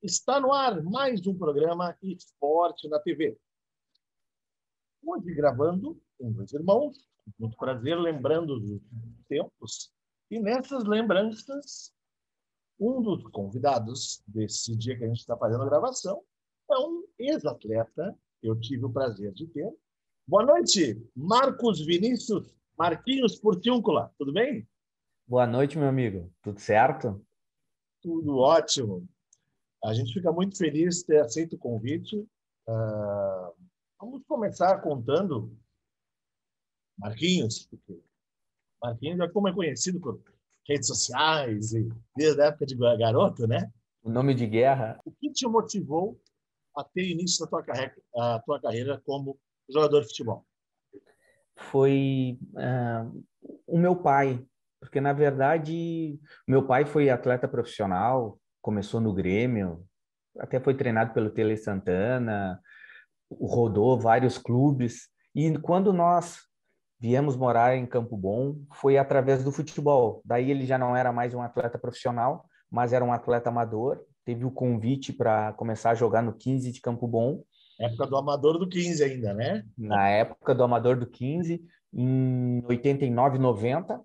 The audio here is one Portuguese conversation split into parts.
Está no ar mais um programa Esporte na TV. Hoje gravando com dois irmãos, muito prazer, lembrando dos tempos. E nessas lembranças, um dos convidados desse dia que a gente está fazendo a gravação é um ex-atleta que eu tive o prazer de ter. Boa noite, Marcos Vinícius Marquinhos Porciúncula, tudo bem? Boa noite, meu amigo. Tudo certo? Tudo ótimo. A gente fica muito feliz de ter aceito o convite. Vamos começar contando Marquinhos, porque Marquinhos é como é conhecido por redes sociais e desde a época de garoto, né? O nome de guerra O que te motivou a ter início a tua carreira como jogador de futebol? foi o meu pai, porque na verdade meu pai foi atleta profissional, começou no Grêmio, até foi treinado pelo Tele Santana, rodou vários clubes, e quando nós viemos morar em Campo Bom, foi através do futebol. Daí ele já não era mais um atleta profissional, mas era um atleta amador. Teve o convite para começar a jogar no 15 de Campo Bom, Época do Amador do 15 ainda, né? na época do Amador do 15, em 89, 90.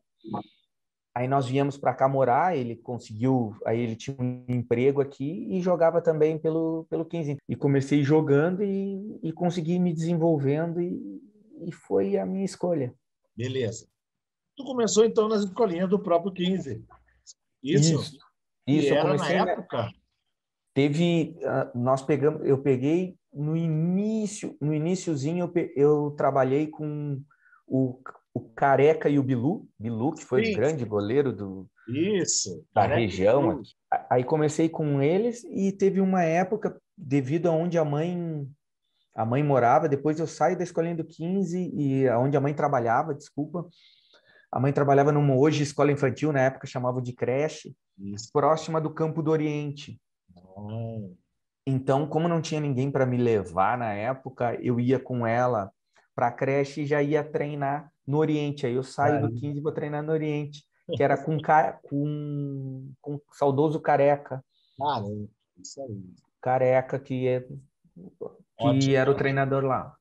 Aí nós viemos para cá morar, ele conseguiu, aí ele tinha um emprego aqui e jogava também pelo 15. E comecei jogando e consegui me desenvolvendo e foi a minha escolha. Beleza. Tu começou então nas escolinhas do próprio 15. Isso? Isso. E Isso, eu era na comecei, né? época? Eu peguei no iniciozinho eu trabalhei com o, o Careca e o Bilu, que foi Sim. grande goleiro Isso. da Careca. região aqui. Aí comecei com eles e teve uma época, devido a onde a mãe morava, depois eu saí da escolinha do 15 e aonde a mãe trabalhava, desculpa, a mãe trabalhava numa hoje escola infantil, na época chamava de creche, Isso. próxima do Campo do Oriente. Então, como não tinha ninguém para me levar na época, eu ia com ela para a creche e já ia treinar no Oriente. Aí eu saio do 15 e vou treinar no Oriente, que era com o saudoso Careca. Ah, isso aí. Careca, que Ótimo. era o treinador lá.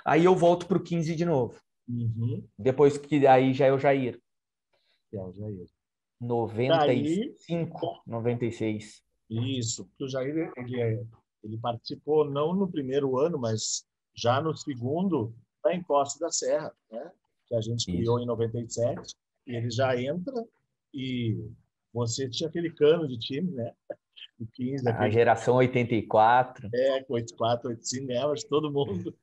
Aí eu volto para o 15 de novo. Uhum. Depois que aí já é o Jair. Que é o Jair. noventa e Daí, cinco 96. isso, porque o Jair ele participou não no primeiro ano, mas já no segundo, da Encosta da Serra, né? Que a gente criou Isso. em 97, e ele já entra e você tinha aquele cano de time, né? O 15, A aquele geração 84. 84, 85, ganhava de todo mundo.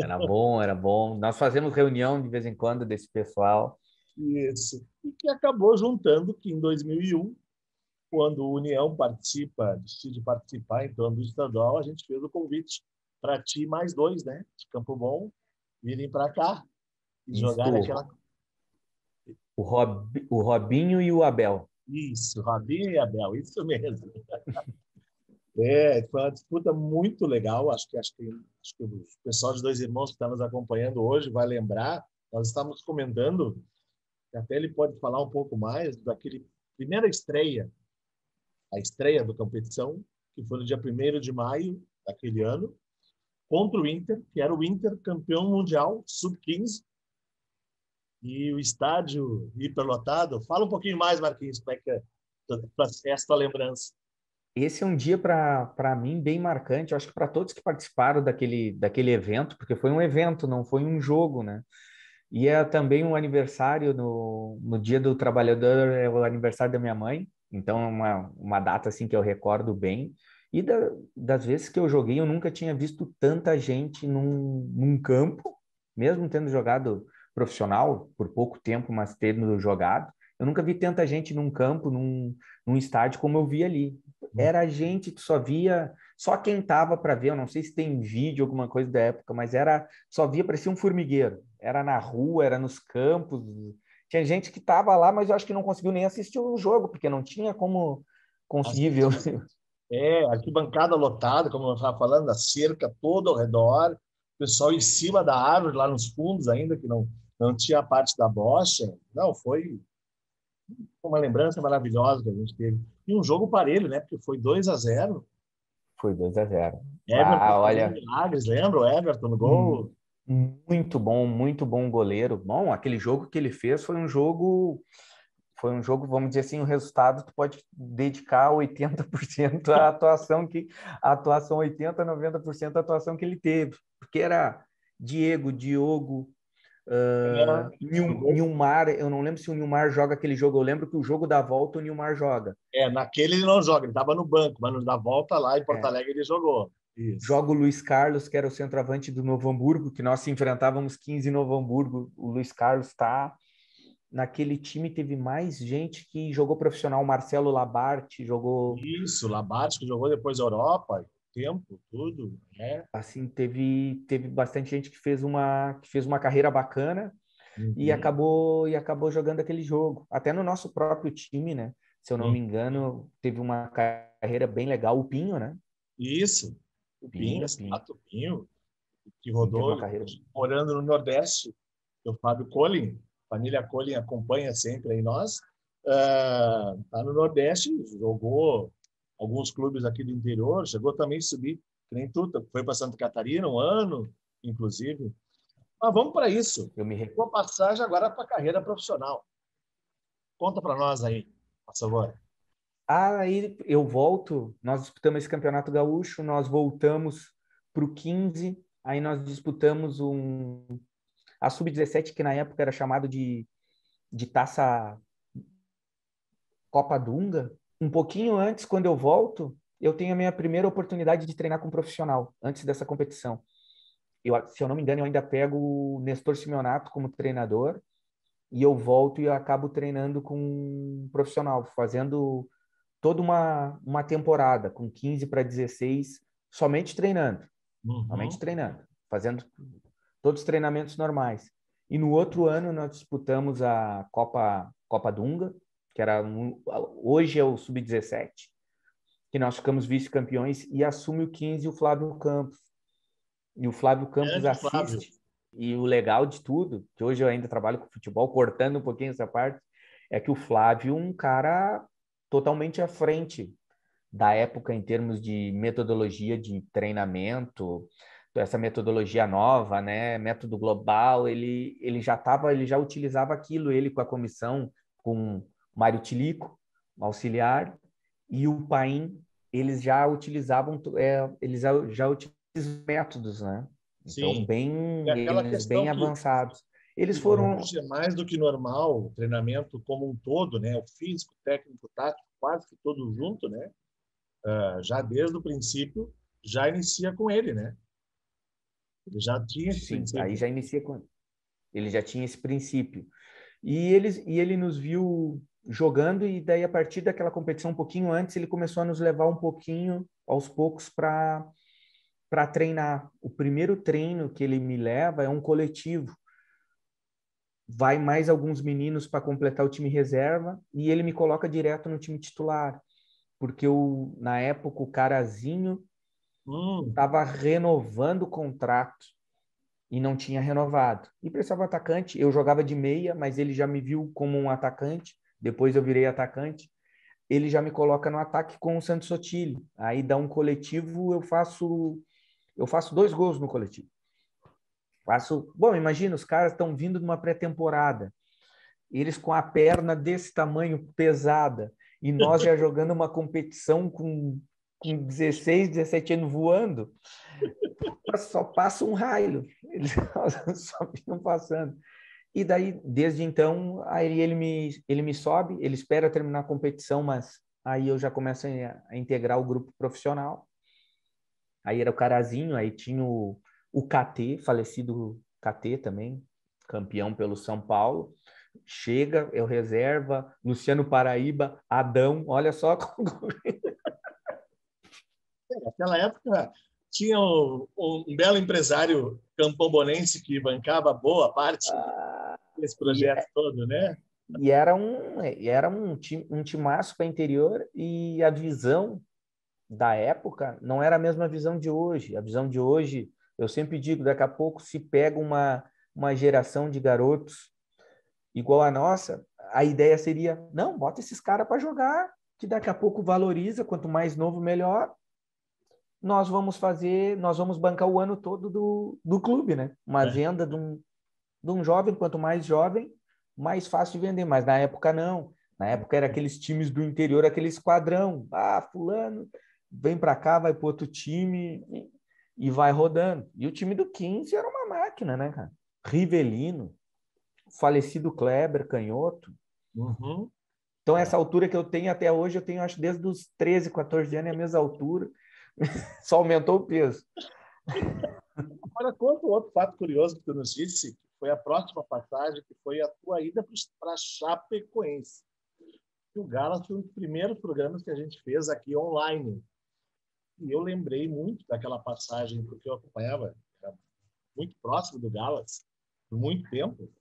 Era bom, era bom. Nós fazemos reunião de vez em quando desse pessoal. Isso. E que acabou juntando que em 2001, quando o União decide participar então do estadual, a gente fez o convite para ti mais dois, né, de Campo Bom, virem para cá e jogar aquela. Isso, o Robinho e o Abel. Isso, Rabinho e Abel, isso mesmo. Foi uma disputa muito legal. Acho que o pessoal de Dois Irmãos que está nos acompanhando hoje vai lembrar. Nós estávamos comentando, que até ele pode falar um pouco mais daquele primeira estreia, a estreia da competição, que foi no dia 1º de maio daquele ano, contra o Inter, que era o Inter campeão mundial sub-15, e o estádio hiperlotado. Fala um pouquinho mais, Marquinhos, como é que é essa tua lembrança. Esse é um dia para mim bem marcante, eu acho que para todos que participaram daquele evento, porque foi um evento, não foi um jogo, né? E é também um aniversário no Dia do Trabalhador, é o aniversário da minha mãe, então é uma data assim que eu recordo bem. E das vezes que eu joguei, eu nunca tinha visto tanta gente num campo, mesmo tendo jogado profissional por pouco tempo, mas tendo jogado, eu nunca vi tanta gente num campo, num estádio como eu vi ali. Era gente que só via, só quem tava para ver, eu não sei se tem vídeo, alguma coisa da época, mas só via, parecia um formigueiro. Era na rua, era nos campos. Tinha gente que estava lá, mas eu acho que não conseguiu nem assistir o jogo, porque não tinha como conseguir ver. Arquibancada lotada, como eu estava falando, a cerca toda ao redor, o pessoal em cima da árvore, lá nos fundos ainda, que não tinha a parte da bocha. Não, foi uma lembrança maravilhosa que a gente teve. E um jogo parelho, né? Porque foi 2-0. Foi 2-0. Everton Ah, fazendo olha, milagres, lembra? O Everton no hum, gol. muito bom goleiro. Bom, aquele jogo que ele fez foi um jogo, vamos dizer assim, o resultado tu pode dedicar 80% à atuação 80, 90% da atuação que ele teve, porque era Diego, Diogo, No gol. Nilmar, eu não lembro se o Nilmar joga aquele jogo, eu lembro que o jogo da volta o Nilmar joga. Naquele ele não joga, ele estava no banco, mas no da volta lá em Porto É. Alegre ele jogou. Isso. Joga o Luiz Carlos, que era o centroavante do Novo Hamburgo, que nós enfrentávamos 15 em Novo Hamburgo. O Luiz Carlos está naquele time, teve mais gente que jogou profissional. Marcelo Labarte jogou. Isso, Labate que jogou depois Europa, tempo, tudo. Assim, teve bastante gente que fez uma carreira bacana e Uhum. acabou jogando aquele jogo. Até no nosso próprio time, né? Se eu não me Uhum. engano, teve uma carreira bem legal. O Pinho, né? Isso. O Pinho, Pinho, exato, o Pinho, que Pinho teve uma rodou carreira. morando no Nordeste, o Fábio Collin, família Collin acompanha sempre aí nós. Tá no Nordeste, jogou alguns clubes aqui do interior, chegou também a subir, que nem tu, foi para Santa Catarina um ano, inclusive. Mas vamos para isso. Eu me, Vou passar já agora para a carreira profissional. Conta para nós aí, por favor. Aí eu volto, nós disputamos esse Campeonato Gaúcho, nós voltamos para o 15, aí nós disputamos a Sub-17, que na época era chamado de Taça Copa Dunga. Um pouquinho antes, quando eu volto, eu tenho a minha primeira oportunidade de treinar com um profissional, antes dessa competição. Se eu não me engano, eu ainda pego o Nestor Simeonato como treinador, e eu volto e eu acabo treinando com um profissional, fazendo toda uma temporada, com 15 para 16, somente Uhum. treinando, fazendo todos os treinamentos normais. E no outro ano nós disputamos a Copa Dunga, que hoje é o Sub-17, que nós ficamos vice-campeões e assume o 15 o Flávio Campos. E o Flávio Campos Grande Flávio. assiste. E o legal de tudo, que hoje eu ainda trabalho com futebol, cortando um pouquinho essa parte, é que o Flávio é um cara totalmente à frente da época em termos de metodologia de treinamento, essa metodologia nova, né, método global, ele já utilizava aquilo, ele com a comissão, com Mário Tilico, auxiliar, e o Paim, eles já utilizavam, eles já utilizam os métodos, né? Então, Sim. E aquela eles bem questão avançados. Eles que foram. hoje é mais do que normal, o treinamento como um todo, né? O físico, técnico, tático, quase que todo junto, né? Já desde o princípio, já inicia com ele, né? Ele já tinha esse Sim, aí princípio. já inicia com. Ele já tinha esse princípio. E ele nos viu jogando, e daí, a partir daquela competição, um pouquinho antes, ele começou a nos levar um pouquinho, aos poucos, para treinar. O primeiro treino que ele me leva é um coletivo. Vai mais alguns meninos para completar o time reserva, e ele me coloca direto no time titular, porque na época o Carazinho Hum, estava renovando o contrato e não tinha renovado. E precisava de atacante. Eu jogava de meia, mas ele já me viu como um atacante. Depois eu virei atacante. Ele já me coloca no ataque com o Santos Sotile. Aí dá um coletivo, eu faço 2 gols no coletivo. Bom, imagina, os caras estão vindo de uma pré-temporada, eles com a perna desse tamanho, pesada, e nós já jogando uma competição com 16, 17 anos voando, só passa um raio, eles só ficam passando. E daí, desde então, aí ele me sobe, ele espera terminar a competição, mas aí eu já começo a integrar o grupo profissional. Aí era o Carazinho, aí tinha o KT, falecido KT também, campeão pelo São Paulo. Chega, eu reserva, Luciano Paraíba, Adão, olha só como. naquela época tinha um belo empresário campombonense que bancava boa parte desse E, projeto todo, né? e era um timaço para interior, e a visão da época não era a mesma visão de hoje. A visão de hoje, eu sempre digo, daqui a pouco se pega uma geração de garotos igual a nossa, a ideia seria, não, bota esses caras para jogar, que daqui a pouco valoriza, quanto mais novo, melhor. Nós vamos bancar o ano todo do clube, né? Uma venda de um jovem, quanto mais jovem, mais fácil de vender. Mas na época não. Na época era aqueles times do interior, aquele esquadrão. Fulano vem para cá, vai para outro time e vai rodando. E o time do 15 era uma máquina, né, cara? Rivelino, falecido Kleber, canhoto. Uhum. Então, essa altura que eu tenho até hoje, eu tenho, acho, desde os 13, 14 anos, é a mesma altura. Só aumentou o peso. Agora, conta outro fato curioso que tu nos disse, que foi a próxima passagem, que foi a tua ida para Chapecoense. O Gala foi um dos primeiros programas que a gente fez aqui online. E eu lembrei muito daquela passagem, porque eu acompanhava, era muito próximo do Galas, por muito tempo.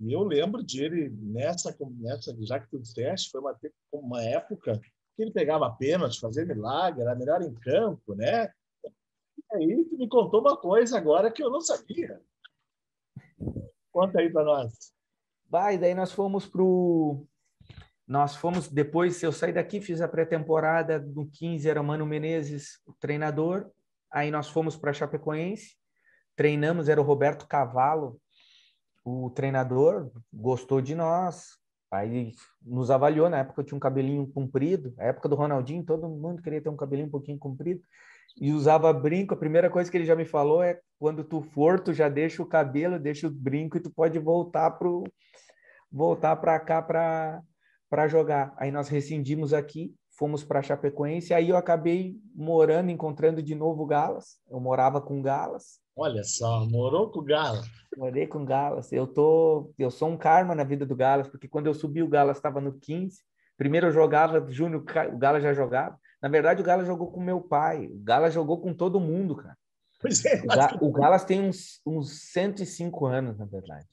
E eu lembro de ele, nessa já que tu disseste, foi uma época que ele pegava pênalti, fazia milagre, era melhor em campo, né? E aí tu me contou uma coisa agora que eu não sabia. Conta aí para nós. E daí nós fomos depois, eu saí daqui, fiz a pré-temporada, no 15 era Mano Menezes, o treinador, aí nós fomos para Chapecoense, treinamos, era o Roberto Cavalo, o treinador, gostou de nós, aí nos avaliou, na época eu tinha um cabelinho comprido, na época do Ronaldinho, todo mundo queria ter um cabelinho um pouquinho comprido, e usava brinco. A primeira coisa que ele já me falou é, quando tu for, tu já deixa o cabelo, deixa o brinco e tu pode voltar para cá para jogar. Aí nós rescindimos aqui, fomos para Chapecoense, aí eu acabei encontrando de novo o Galas, eu morava com o Galas. Olha só, morou com o Galas. Morei com o Galas. Eu sou um karma na vida do Galas, porque quando eu subi, o Galas estava no 15. Primeiro eu jogava júnior, o Galas já jogava. Na verdade, o Galas jogou com meu pai. O Galas jogou com todo mundo, cara. Pois é, O Galas tem uns 105 anos, na verdade.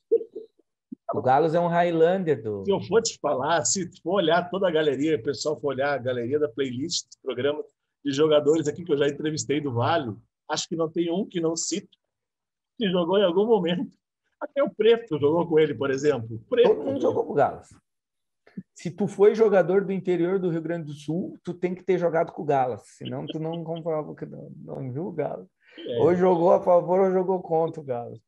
O Galas é um Highlander do... Se eu for te falar, se tu for olhar toda a galeria, o pessoal for olhar a galeria da playlist dos programas de jogadores aqui que eu já entrevistei do Vale, acho que não tem um que não cito, que jogou em algum momento. Até o Preto jogou com ele, por exemplo. Preto. Todo mundo jogou com o Galas. Se tu foi jogador do interior do Rio Grande do Sul, tu tem que ter jogado com o Galas, senão tu não comprova que não viu o Galas. Ou jogou a favor ou jogou contra o Galas.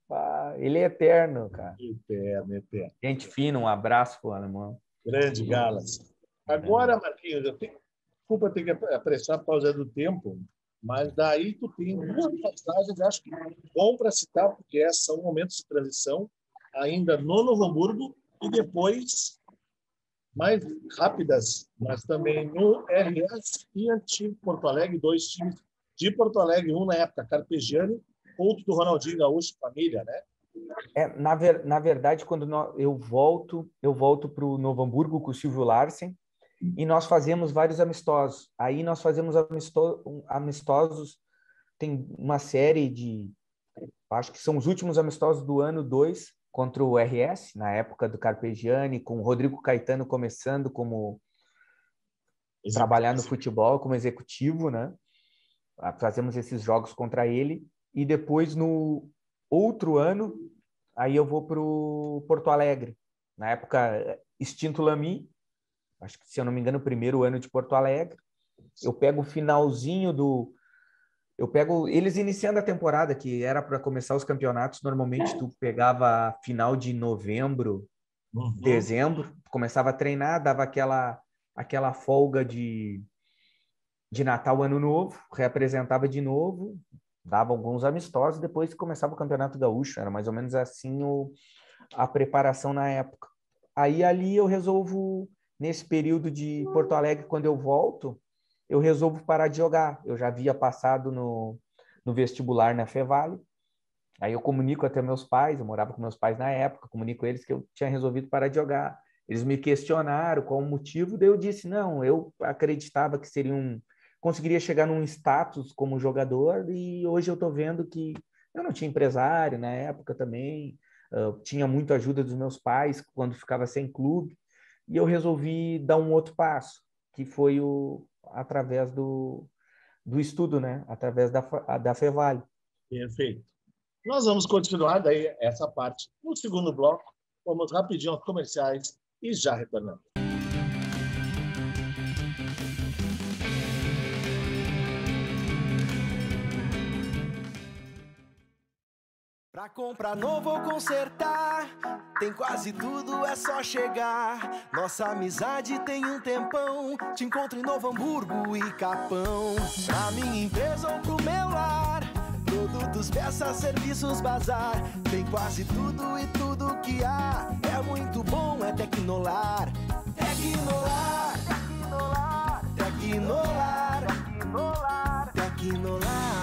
Ele é eterno, cara. Eterno. Gente fina, um abraço pro alemão. Grande Galas. Agora, Marquinhos, desculpa ter que apressar por causa do tempo, mas daí tu tem duas passagens, acho que bom para citar, porque são momentos de transição, ainda no Novo Hamburgo e depois mais rápidas, mas também no RS e Antigo Porto Alegre, dois times de Porto Alegre, um na época Carpegiani, outro do Ronaldinho Gaúcho, família, né? Na verdade, quando eu volto para o Novo Hamburgo com o Silvio Larsen e nós fazemos vários amistosos. Aí nós fazemos amistosos, tem uma série acho que são os últimos amistosos do ano 2 contra o RS, na época do Carpegiani, com o Rodrigo Caetano começando trabalhar no futebol como executivo, né? Fazemos esses jogos contra ele e depois no outro ano aí eu vou para o Porto Alegre, na época extinto Lamy, acho que se eu não me engano o primeiro ano de Porto Alegre. Eu pego o finalzinho eles iniciando a temporada, que era para começar os campeonatos, normalmente tu pegava final de novembro, dezembro, começava a treinar, dava aquela folga de Natal, Ano Novo, reapresentava de novo, dava alguns amistosos, depois começava o Campeonato Gaúcho, era mais ou menos assim a preparação na época. Aí ali eu resolvo, nesse período de Porto Alegre, quando eu volto, eu resolvo parar de jogar. Eu já havia passado no vestibular na Fevale, aí eu comunico até meus pais, eu morava com meus pais na época, comunico eles que eu tinha resolvido parar de jogar. Eles me questionaram qual o motivo, daí eu disse, não, eu acreditava que conseguiria chegar num status como jogador e hoje eu estou vendo que eu não tinha empresário na época também, tinha muita ajuda dos meus pais quando ficava sem clube e eu resolvi dar um outro passo, que foi através do estudo, né? Através da Fevale. Perfeito. Nós vamos continuar daí essa parte no segundo bloco. Vamos rapidinho aos comerciais e já retornamos. Pra comprar novo ou consertar, tem quase tudo, é só chegar. Nossa amizade tem um tempão, te encontro em Novo Hamburgo e Capão. Pra minha empresa ou pro meu lar, produtos, peças, serviços, bazar. Tem quase tudo e tudo que há, é muito bom, é Tecnolar. Tecnolar, Tecnolar, Tecnolar, Tecnolar, Tecnolar.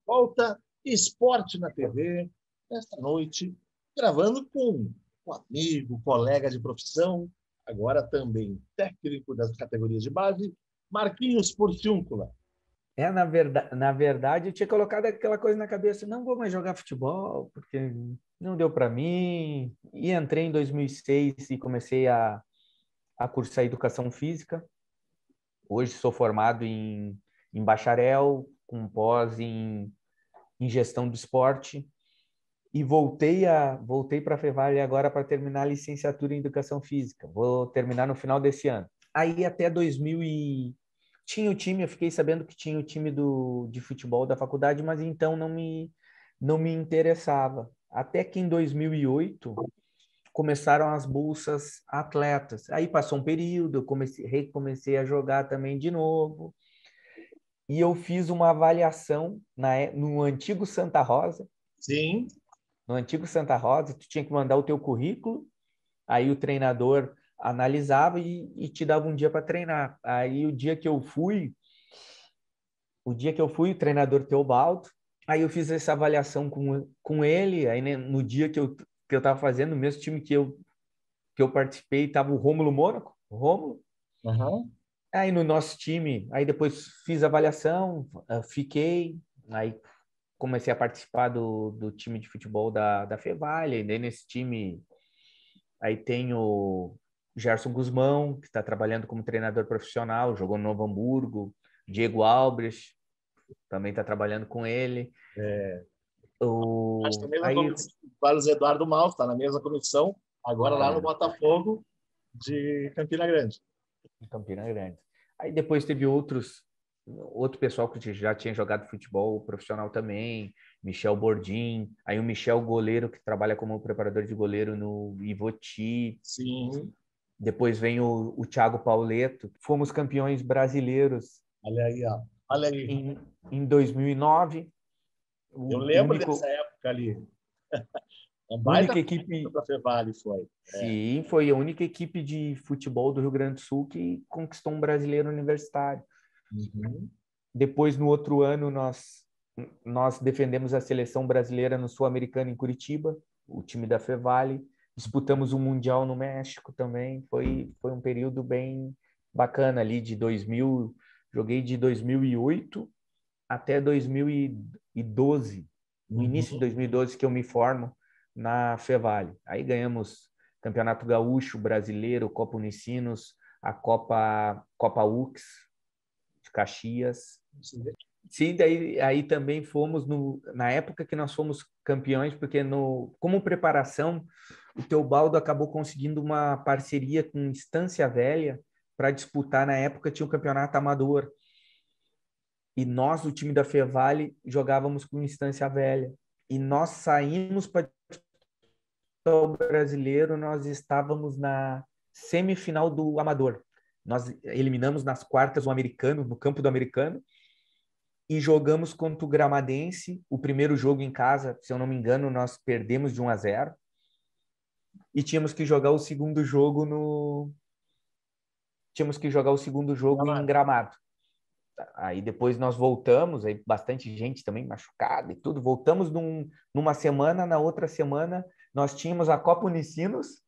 Volta Esporte na TV, esta noite, gravando com um amigo, colega de profissão, agora também técnico das categorias de base, Marquinhos Porciúncula. Na verdade, eu tinha colocado aquela coisa na cabeça, não vou mais jogar futebol, porque não deu para mim. E entrei em 2006 e comecei a cursar Educação Física. Hoje sou formado em bacharel, com pós em Gestão do Esporte. E voltei para a Fevale agora para terminar a licenciatura em Educação Física. Vou terminar no final desse ano. Aí até 2000 tinha o time, eu fiquei sabendo que tinha o time de futebol da faculdade, mas então não me interessava. Até que em 2008 começaram as bolsas atletas. Aí passou um período, eu recomecei a jogar também de novo. E eu fiz uma avaliação no antigo Santa Rosa. Sim. No antigo Santa Rosa, tu tinha que mandar o teu currículo, aí o treinador analisava e te dava um dia para treinar. Aí o dia que eu fui, o treinador Teobaldo, aí eu fiz essa avaliação com ele, aí né, no dia que eu estava fazendo, no mesmo time que eu participei, estava o Rômulo Mônaco, o Rômulo. Uhum. Aí no nosso time, aí depois fiz a avaliação, fiquei, aí comecei a participar do time de futebol da Fevale, e daí nesse time aí tem o Gerson Guzmão, que está trabalhando como treinador profissional, jogou no Novo Hamburgo, Diego Albrecht, também está trabalhando com ele. Acho que também Aí, o Carlos Eduardo Mal está na mesma comissão, agora lá no Botafogo de Campina Grande. Campina Grande. Aí depois teve outro pessoal que já tinha jogado futebol profissional também, Michel Bordim, aí o Michel goleiro, que trabalha como preparador de goleiro no Ivoti. Sim. Depois vem o Thiago Pauleto. Fomos campeões brasileiros. Olha aí, ó. Olha aí. Em 2009. Eu lembro dessa época ali. Uma baita única equipe da Fevale foi. Sim, foi a única equipe de futebol do Rio Grande do Sul que conquistou um brasileiro universitário. Uhum. Depois, no outro ano, nós defendemos a seleção brasileira no Sul-Americano em Curitiba, o time da Fevale. Disputamos um Mundial no México também. Foi um período bem bacana ali de 2000. Joguei de 2008 até 2012. No início de 2012 que eu me formo na Fevale. Aí ganhamos Campeonato Gaúcho, Brasileiro, Copa Unicinos, a Copa UX de Caxias. Sim, daí aí também fomos na época que nós fomos campeões, porque como preparação, o Teobaldo acabou conseguindo uma parceria com Estância Velha para disputar. Na época tinha um campeonato amador. E nós, o time da Fevale, jogávamos com Estância Velha. E nós saímos para o brasileiro, nós estávamos na semifinal do Amador. Nós eliminamos nas quartas o americano, no campo do americano, e jogamos contra o Gramadense. O primeiro jogo em casa, se eu não me engano, nós perdemos de 1-0. E tínhamos que jogar o segundo jogo em Gramado. Aí depois nós voltamos, aí bastante gente também machucada e tudo. Voltamos numa semana, na outra semana nós tínhamos a Copa Unicinos.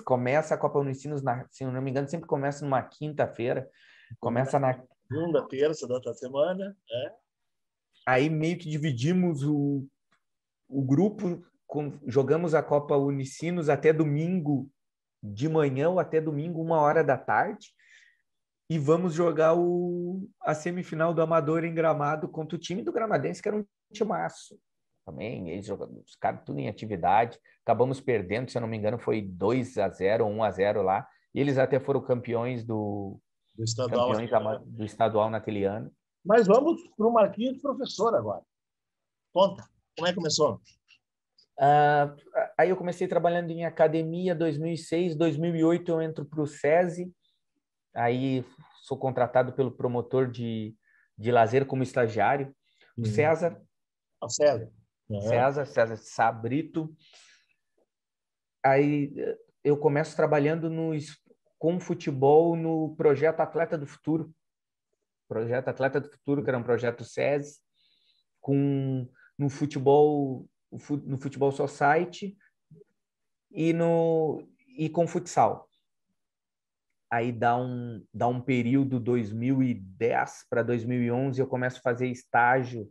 Começa a Copa Unicinos, se eu não me engano, sempre começa numa quinta-feira. Começa na segunda, terça da outra semana. Aí meio que dividimos o grupo, jogamos a Copa Unicinos até domingo de manhã ou até domingo, 1h da tarde. E vamos jogar a semifinal do Amador em Gramado contra o time do Gramadense, que era um timaço. também, os caras tudo em atividade, acabamos perdendo, se eu não me engano, foi 2-0 ou 1-0 lá, e eles até foram campeões do estadual naquele ano. Mas vamos para o Marquinhos professor agora. Conta, como é que começou? Aí eu comecei trabalhando em academia 2006, 2008 eu entro para o SESI, aí sou contratado pelo promotor de lazer como estagiário, o César. O César. César Sabrito. Aí eu começo trabalhando com futebol no Projeto Atleta do Futuro. Projeto Atleta do Futuro, que era um projeto SESI, no futebol society e com futsal. Aí dá um período 2010 para 2011, eu começo a fazer estágio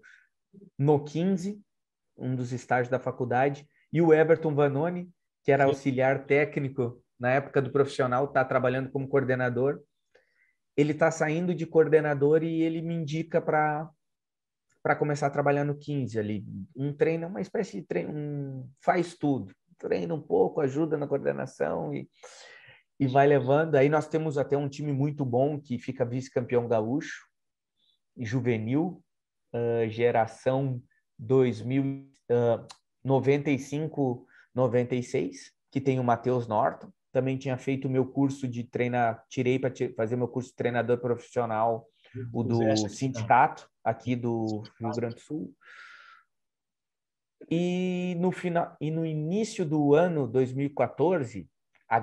no 15, um dos estágios da faculdade, e o Everton Vanoni, que era auxiliar técnico na época do profissional, está trabalhando como coordenador. Ele está saindo de coordenador e ele me indica para começar a trabalhar no 15 ali. Um treino, uma espécie de treino, faz tudo. Treina um pouco, ajuda na coordenação e vai levando. Aí nós temos até um time muito bom que fica vice-campeão gaúcho, juvenil, geração 95, 96, que tem o Matheus Norton. Também tinha feito o meu curso de tirei para fazer meu curso de treinador profissional, o do sindicato aqui do Rio Grande do Sul. E no início do ano 2014, a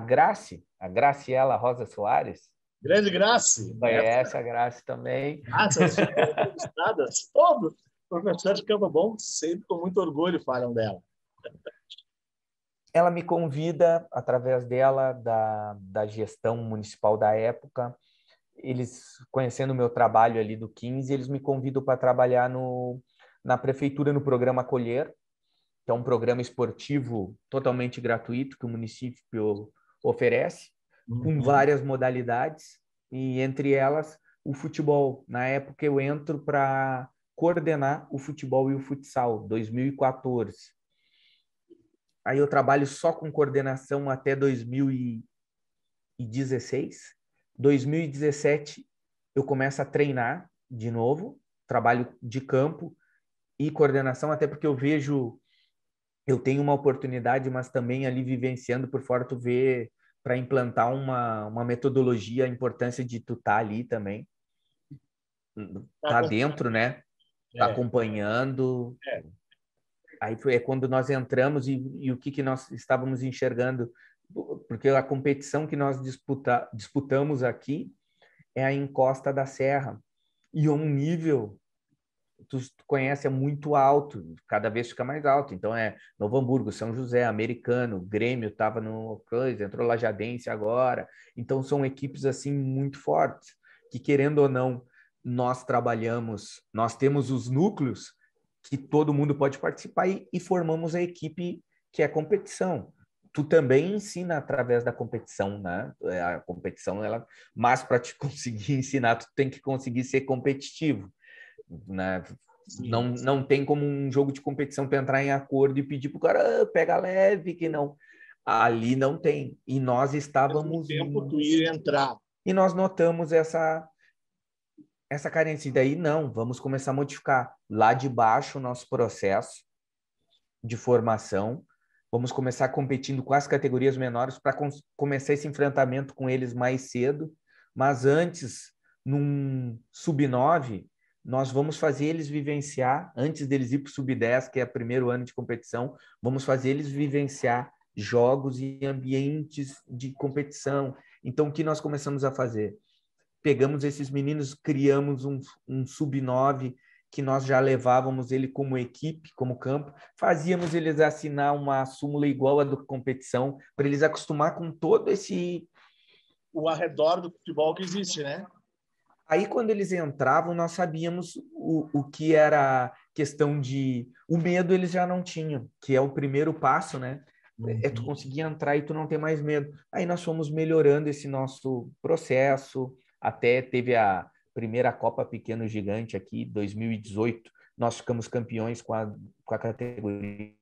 Graciela Rosa Soares. Grande Grace. Conhece a Grace também. Essas entrevistadas, todos professores de Campo Bom sempre com muito orgulho falam dela. Ela me convida, através dela, da gestão municipal da época, eles, conhecendo o meu trabalho ali do 15, eles me convidam para trabalhar na prefeitura, no programa Acolher, que é um programa esportivo totalmente gratuito que o município oferece, com várias modalidades, e entre elas o futebol. Na época eu entro para coordenar o futebol e o futsal, 2014. Aí eu trabalho só com coordenação até 2016. 2017 eu começo a treinar de novo, trabalho de campo e coordenação, até porque eu tenho uma oportunidade, mas também ali vivenciando por fora, tu vê para implantar uma metodologia, a importância de tu estar ali também. Tá dentro, né? Tá acompanhando. Aí é quando nós entramos e o que nós estávamos enxergando, porque a competição que nós disputamos aqui é a Encosta da Serra. E um nível, tu conhece, é muito alto, cada vez fica mais alto. Então é Novo Hamburgo, São José, Americano, Grêmio estava no coisa, entrou Lajadense agora. Então são equipes assim muito fortes, que querendo ou não, nós temos os núcleos que todo mundo pode participar e formamos a equipe que é competição. Tu também ensina através da competição, né? A competição, mas para te conseguir ensinar, tu tem que conseguir ser competitivo, né? Não tem como um jogo de competição tu entrar em acordo e pedir pro cara, pega leve, que não. Ali não tem. E nós estávamos... tempo tu ir entrar. E nós notamos essa carência. E daí, não, vamos começar a modificar lá de baixo o nosso processo de formação. Vamos começar competindo com as categorias menores para começar esse enfrentamento com eles mais cedo. Mas antes, num sub-9, nós vamos fazer eles vivenciar, antes deles ir para o sub-10, que é o primeiro ano de competição, vamos fazer eles vivenciar jogos e ambientes de competição. Então, o que nós começamos a fazer? Pegamos esses meninos, criamos um sub-9 que nós já levávamos ele como equipe, como campo, fazíamos eles assinar uma súmula igual à da competição, para eles acostumar com todo o arredor do futebol que existe, né? Aí, quando eles entravam, nós sabíamos o que era questão de... O medo eles já não tinham, que é o primeiro passo, né? É tu conseguir entrar e tu não ter mais medo. Aí nós fomos melhorando esse nosso processo, até teve a primeira Copa Pequeno Gigante aqui, 2018, nós ficamos campeões com a categoria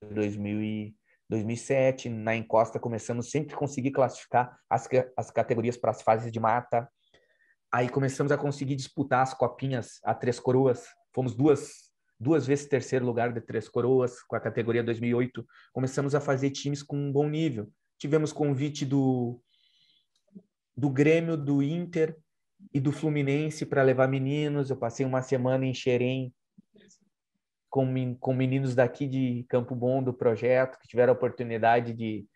2007. Na encosta começamos sempre a conseguir classificar as categorias para as fases de mata. Aí começamos a conseguir disputar as copinhas a Três Coroas. Fomos duas vezes terceiro lugar de Três Coroas com a categoria 2008. Começamos a fazer times com um bom nível. Tivemos convite do Grêmio, do Inter e do Fluminense para levar meninos. Eu passei uma semana em Xerém com meninos daqui de Campo Bom do projeto, que tiveram a oportunidade de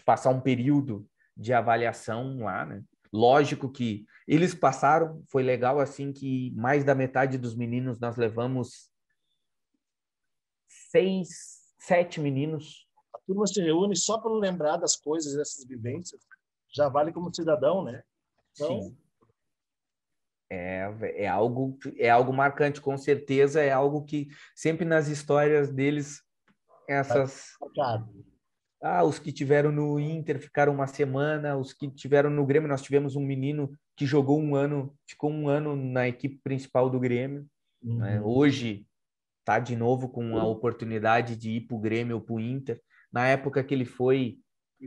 passar um período de avaliação lá, né? Lógico que eles passaram, foi legal assim que mais da metade dos meninos nós levamos 6, 7 meninos. A turma se reúne só para lembrar das coisas, dessas vivências. Já vale como cidadão, né? Então... Sim. É algo marcante, com certeza. É algo que sempre nas histórias deles, os que tiveram no Inter ficaram uma semana, os que tiveram no Grêmio, nós tivemos um menino que jogou ficou um ano na equipe principal do Grêmio, né? Hoje está de novo com a oportunidade de ir para o Grêmio ou para o Inter. Na época que ele foi,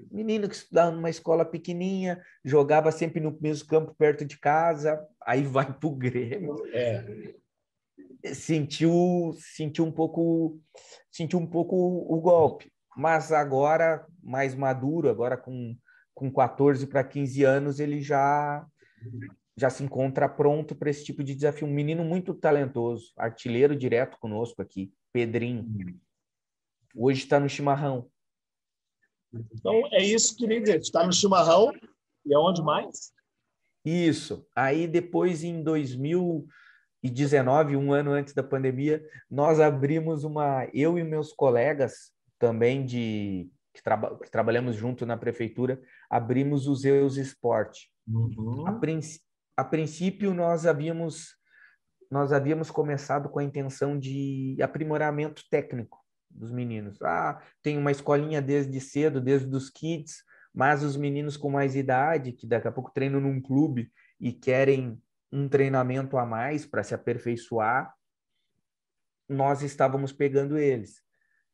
menino que estudava numa escola pequenininha, jogava sempre no mesmo campo perto de casa, aí vai para o Grêmio. Sentiu um pouco o golpe, mas agora mais maduro, agora com 14 para 15 anos, ele já se encontra pronto para esse tipo de desafio. Um menino muito talentoso, artilheiro direto conosco aqui, Pedrinho. Hoje está no Chimarrão. Então, é isso que eu queria dizer. Tu está no Chimarrão e aonde mais? Isso. Aí depois, em 2019, um ano antes da pandemia, nós abrimos eu e meus colegas também que trabalhamos junto na prefeitura, abrimos o Zeus Esporte. A princípio, nós havíamos começado com a intenção de aprimoramento técnico dos meninos. Tem uma escolinha desde cedo, desde os kids, mas os meninos com mais idade, que daqui a pouco treinam num clube e querem um treinamento a mais para se aperfeiçoar, nós estávamos pegando eles.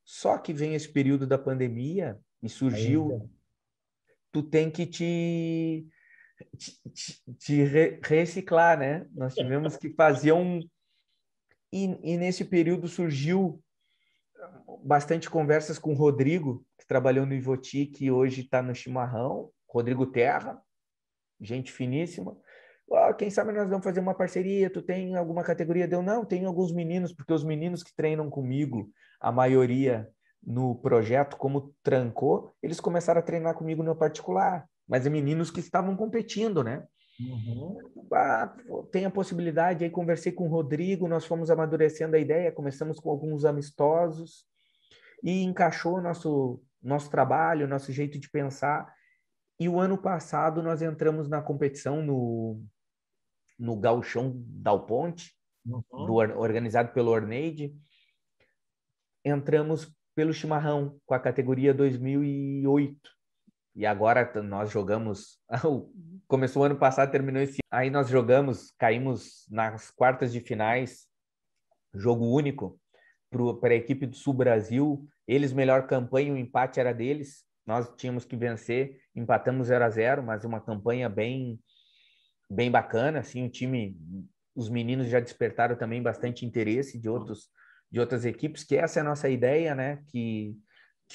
Só que vem esse período da pandemia e surgiu, tu tem que te reciclar, né? Nós tivemos que fazer e nesse período surgiu bastante conversas com o Rodrigo, que trabalhou no Ivoti, que hoje está no Chimarrão, Rodrigo Terra, gente finíssima. Quem sabe nós vamos fazer uma parceria, tu tem alguma categoria? Não, tenho alguns meninos, porque os meninos que treinam comigo, a maioria no projeto, como trancou, eles começaram a treinar comigo no particular, mas é meninos que estavam competindo, né? Tem a possibilidade, aí conversei com o Rodrigo, nós fomos amadurecendo a ideia, começamos com alguns amistosos e encaixou nosso trabalho, nosso jeito de pensar. E o ano passado nós entramos na competição no Gauchão Dal Ponte, organizado pelo Orneide. Entramos pelo Chimarrão, com a categoria 2008. E agora nós jogamos... Começou o ano passado, terminou esse... Aí nós caímos nas quartas de finais, jogo único, para a equipe do Sul Brasil. Eles, melhor campanha, o empate era deles. Nós tínhamos que vencer, empatamos 0-0, mas uma campanha bem bacana, assim, o time, os meninos já despertaram também bastante interesse de outras equipes, que essa é a nossa ideia, né? Que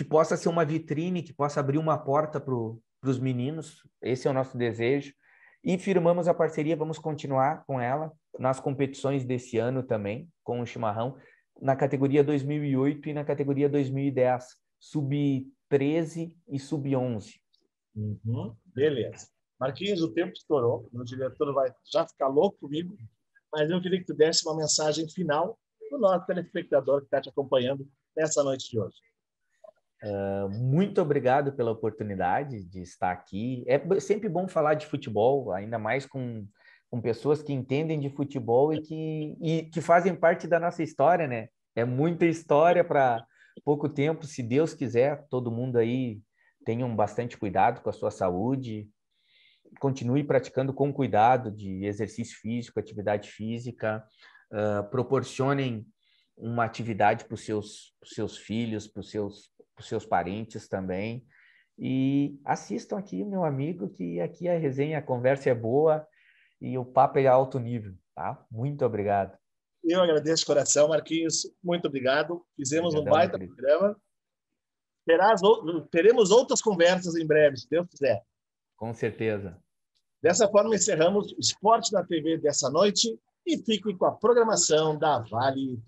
possa ser uma vitrine, que possa abrir uma porta para os meninos, esse é o nosso desejo. E firmamos a parceria, vamos continuar com ela nas competições desse ano também, com o Chimarrão, na categoria 2008 e na categoria 2010, sub-13 e sub-11. Beleza. Marquinhos, o tempo estourou, o diretor vai já ficar louco comigo, mas eu queria que tu desse uma mensagem final para o nosso telespectador que está te acompanhando nessa noite de hoje. Muito obrigado pela oportunidade de estar aqui. É sempre bom falar de futebol, ainda mais com pessoas que entendem de futebol e que fazem parte da nossa história, né? É muita história para pouco tempo. Se Deus quiser, todo mundo aí tenham bastante cuidado com a sua saúde, continue praticando com cuidado de exercício físico, atividade física, proporcionem uma atividade para os seus filhos, para os seus parentes também. E assistam aqui, meu amigo, que aqui a resenha, a conversa é boa e o papo é alto nível, tá? Muito obrigado. Eu agradeço de coração, Marquinhos. Muito obrigado. Fizemos um baita Obrigado, programa. Teremos outras conversas em breve, se Deus quiser. Com certeza. Dessa forma, encerramos o Esporte na TV dessa noite e fiquem com a programação da Vale.